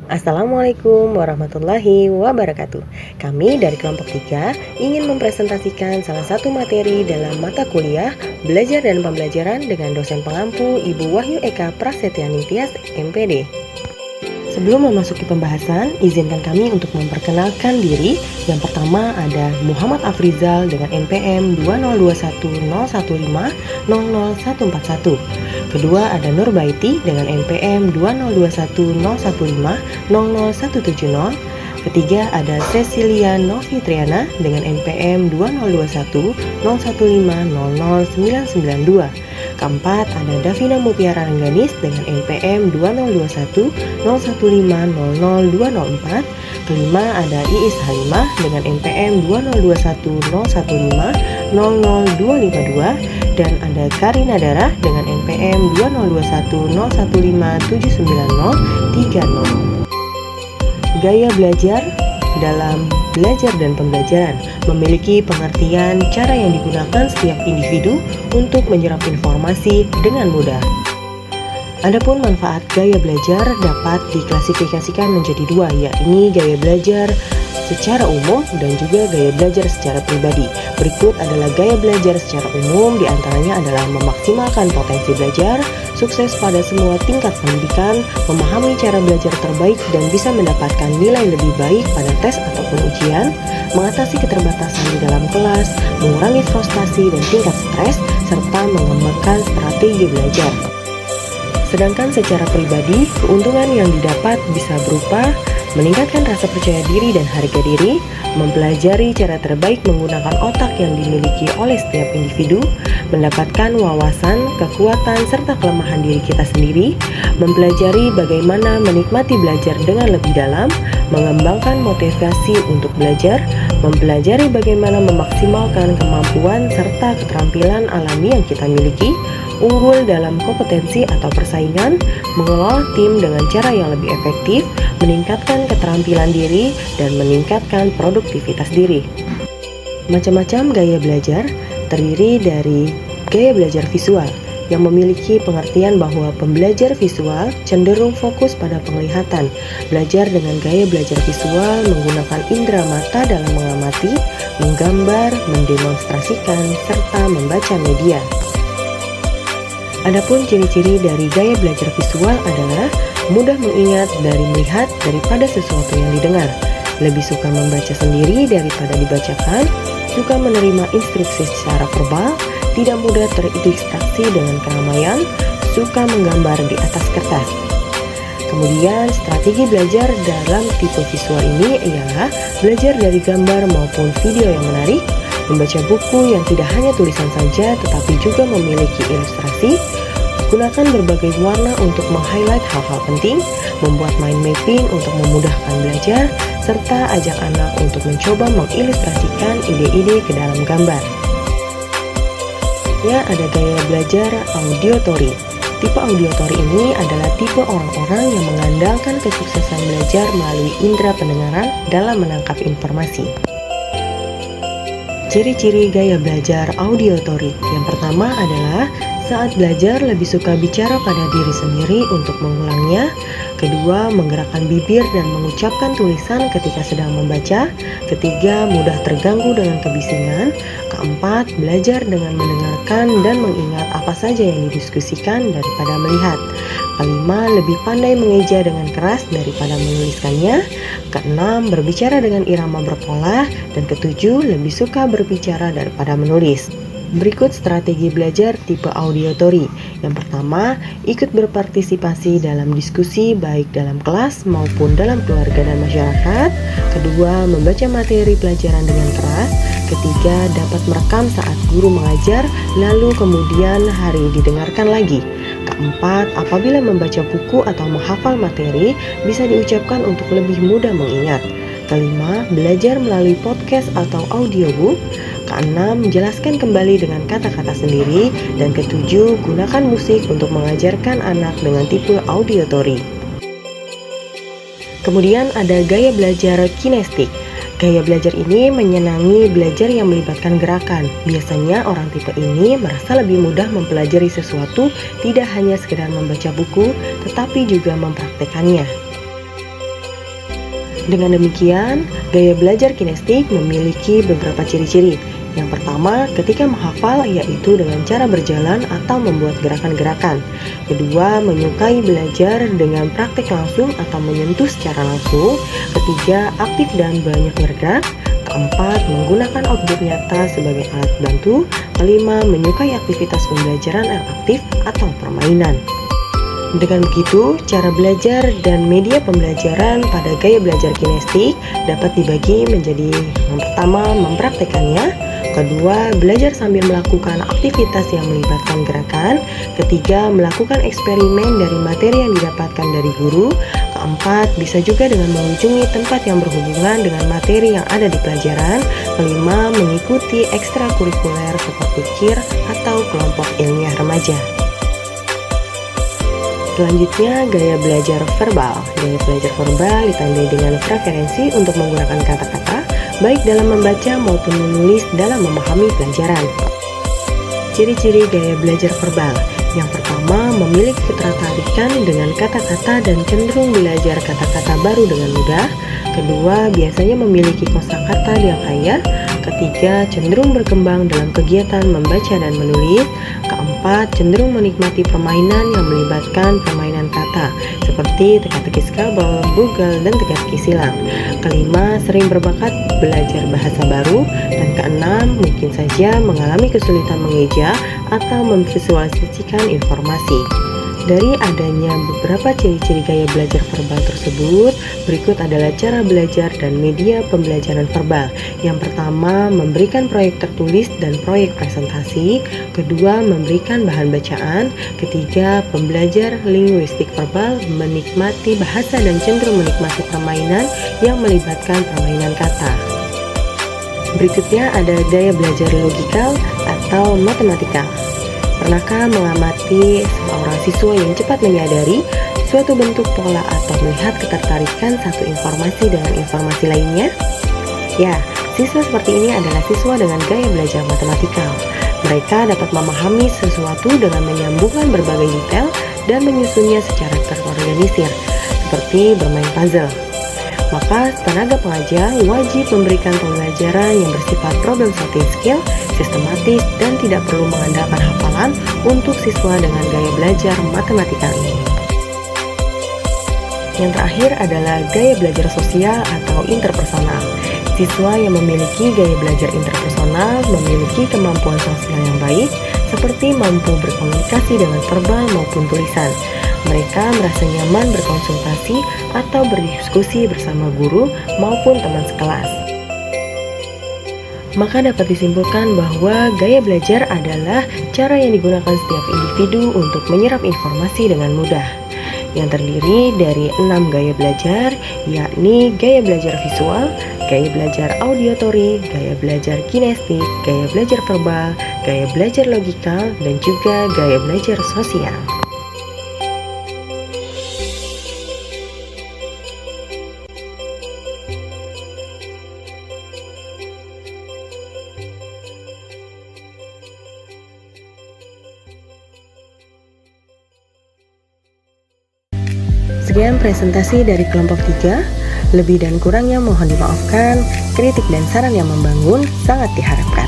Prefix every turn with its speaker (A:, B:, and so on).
A: Assalamualaikum warahmatullahi wabarakatuh. Kami dari kelompok 3 ingin mempresentasikan salah satu materi dalam mata kuliah Belajar dan Pembelajaran dengan dosen pengampu Ibu Wahyu Eka Prasetyaning Tias, MPD. Sebelum memasuki pembahasan, izinkan kami untuk memperkenalkan diri. Yang pertama ada Muhammad Afrizal dengan NPM 2021015000141. Kedua ada Nurbaiti dengan NPM 20210150170. Ketiga ada Cecilia Novitriana dengan NPM 2021015000992. Keempat ada Davina Mutiara Rengganis dengan NPM 2021015000204. Kelima ada Iis Halimah dengan NPM 2011015000252. Dan ada Karina Darah dengan NPM 2010115790030. Gaya belajar dalam belajar dan pembelajaran memiliki pengertian cara yang digunakan setiap individu untuk menyerap informasi dengan mudah. Adapun manfaat gaya belajar dapat diklasifikasikan menjadi dua, yakni gaya belajar secara umum dan juga gaya belajar secara pribadi. Berikut adalah gaya belajar secara umum, diantaranya adalah memaksimalkan potensi belajar, sukses pada semua tingkat pendidikan, memahami cara belajar terbaik dan bisa mendapatkan nilai lebih baik pada tes ataupun ujian, mengatasi keterbatasan di dalam kelas, mengurangi frustasi dan tingkat stres, serta mengembangkan strategi belajar. Sedangkan secara pribadi, keuntungan yang didapat bisa berupa meningkatkan rasa percaya diri dan harga diri, mempelajari cara terbaik menggunakan otak yang dimiliki oleh setiap individu, mendapatkan wawasan, kekuatan, serta kelemahan diri kita sendiri, mempelajari bagaimana menikmati belajar dengan lebih dalam, mengembangkan motivasi untuk belajar, mempelajari bagaimana memaksimalkan kemampuan serta keterampilan alami yang kita miliki, unggul dalam kompetensi atau persaingan, mengelola tim dengan cara yang lebih efektif, meningkatkan keterampilan diri, dan meningkatkan produktivitas diri. Macam-macam gaya belajar terdiri dari gaya belajar visual yang memiliki pengertian bahwa pembelajar visual cenderung fokus pada penglihatan. Belajar dengan gaya belajar visual menggunakan indera mata dalam mengamati, menggambar, mendemonstrasikan, serta membaca media. Adapun ciri-ciri dari gaya belajar visual adalah mudah mengingat dari melihat daripada sesuatu yang didengar, lebih suka membaca sendiri daripada dibacakan, suka menerima instruksi secara verbal, tidak mudah terdistraksi dengan keramaian, suka menggambar di atas kertas. Kemudian strategi belajar dalam tipe visual ini ialah belajar dari gambar maupun video yang menarik, membaca buku yang tidak hanya tulisan saja tetapi juga memiliki ilustrasi, gunakan berbagai warna untuk meng-highlight hal-hal penting, membuat mind mapping untuk memudahkan belajar, serta ajak anak untuk mencoba mengilustrasikan ide-ide ke dalam gambar. Ya, ada gaya belajar auditory. Tipe auditory ini adalah tipe orang-orang yang mengandalkan kesuksesan belajar melalui indera pendengaran dalam menangkap informasi. Ciri-ciri gaya belajar auditory. Yang pertama adalah saat belajar lebih suka bicara pada diri sendiri untuk mengulangnya. Kedua, menggerakkan bibir dan mengucapkan tulisan ketika sedang membaca. Ketiga, mudah terganggu dengan kebisingan. Keempat, belajar dengan mendengarkan dan mengingat apa saja yang didiskusikan daripada melihat. Kelima, lebih pandai mengeja dengan keras daripada menuliskannya. Keenam, berbicara dengan irama berpola. Dan ketujuh, lebih suka berbicara daripada menulis. Berikut strategi belajar tipe auditory. Yang pertama, ikut berpartisipasi dalam diskusi baik dalam kelas maupun dalam keluarga dan masyarakat. Kedua, membaca materi pelajaran dengan keras. Ketiga, dapat merekam saat guru mengajar, lalu kemudian hari didengarkan lagi. Keempat, apabila membaca buku atau menghafal materi, bisa diucapkan untuk lebih mudah mengingat. Kelima, belajar melalui podcast atau audiobook. Keenam, jelaskan kembali dengan kata-kata sendiri. Dan ketujuh, gunakan musik untuk mengajarkan anak dengan tipe auditory. Kemudian ada gaya belajar kinestik. Gaya belajar ini menyenangi belajar yang melibatkan gerakan. Biasanya orang tipe ini merasa lebih mudah mempelajari sesuatu, tidak hanya sekedar membaca buku, tetapi juga mempraktekannya. Dengan demikian, gaya belajar kinestik memiliki beberapa ciri-ciri. Yang pertama, ketika menghafal yaitu dengan cara berjalan atau membuat gerakan-gerakan. Kedua, menyukai belajar dengan praktik langsung atau menyentuh secara langsung. Ketiga, aktif dan banyak bergerak. Keempat, menggunakan objek nyata sebagai alat bantu. Kelima, menyukai aktivitas pembelajaran yang aktif atau permainan. Dengan begitu, cara belajar dan media pembelajaran pada gaya belajar kinestik dapat dibagi menjadi yang pertama, mempraktekannya. Kedua, belajar sambil melakukan aktivitas yang melibatkan gerakan. Ketiga, melakukan eksperimen dari materi yang didapatkan dari guru. Keempat, bisa juga dengan mengunjungi tempat yang berhubungan dengan materi yang ada di pelajaran. Kelima, mengikuti ekstrakurikuler seperti KIR atau kelompok ilmiah remaja. Selanjutnya, gaya belajar verbal. Gaya belajar verbal ditandai dengan preferensi untuk menggunakan kata-kata, baik dalam membaca maupun menulis dalam memahami pelajaran. Ciri-ciri gaya belajar verbal. Yang pertama, memiliki ketertarikan dengan kata-kata dan cenderung belajar kata-kata baru dengan mudah. Kedua, biasanya memiliki kosakata yang kaya. Ketiga, cenderung berkembang dalam kegiatan membaca dan menulis. Keempat, cenderung menikmati permainan yang melibatkan permainan kata, seperti teka-teki Scrabble, Google, dan teka-teki silang. Kelima, sering berbakat belajar bahasa baru. Dan keenam, mungkin saja mengalami kesulitan mengeja atau memvisualisasikan informasi. Dari adanya beberapa ciri-ciri gaya belajar verbal tersebut, berikut adalah cara belajar dan media pembelajaran verbal. Yang pertama, memberikan proyek tertulis dan proyek presentasi. Kedua, memberikan bahan bacaan. Ketiga, pembelajar linguistik verbal menikmati bahasa dan cenderung menikmati permainan yang melibatkan permainan kata. Berikutnya ada gaya belajar logikal atau matematikal. Pernahkah mengamati seorang siswa yang cepat menyadari suatu bentuk pola atau melihat ketertarikan satu informasi dengan informasi lainnya? Ya, siswa seperti ini adalah siswa dengan gaya belajar matematikal. Mereka dapat memahami sesuatu dengan menyambungkan berbagai detail dan menyusunnya secara terorganisir, seperti bermain puzzle. Maka tenaga pengajar wajib memberikan pembelajaran yang bersifat problem solving skill, sistematis, dan tidak perlu mengandalkan hafalan untuk siswa dengan gaya belajar matematikal ini. Yang terakhir adalah gaya belajar sosial atau interpersonal. Siswa yang memiliki gaya belajar interpersonal memiliki kemampuan sosial yang baik, seperti mampu berkomunikasi dengan verbal maupun tulisan. Mereka merasa nyaman berkonsultasi atau berdiskusi bersama guru maupun teman sekelas. Maka dapat disimpulkan bahwa gaya belajar adalah cara yang digunakan setiap individu untuk menyerap informasi dengan mudah, yang terdiri dari 6 gaya belajar, yakni gaya belajar visual, gaya belajar auditory, gaya belajar kinestik, gaya belajar verbal, gaya belajar logikal, dan juga gaya belajar sosial. Sekian presentasi dari kelompok 3. Lebih dan kurangnya mohon dimaafkan. Kritik dan saran yang membangun sangat diharapkan.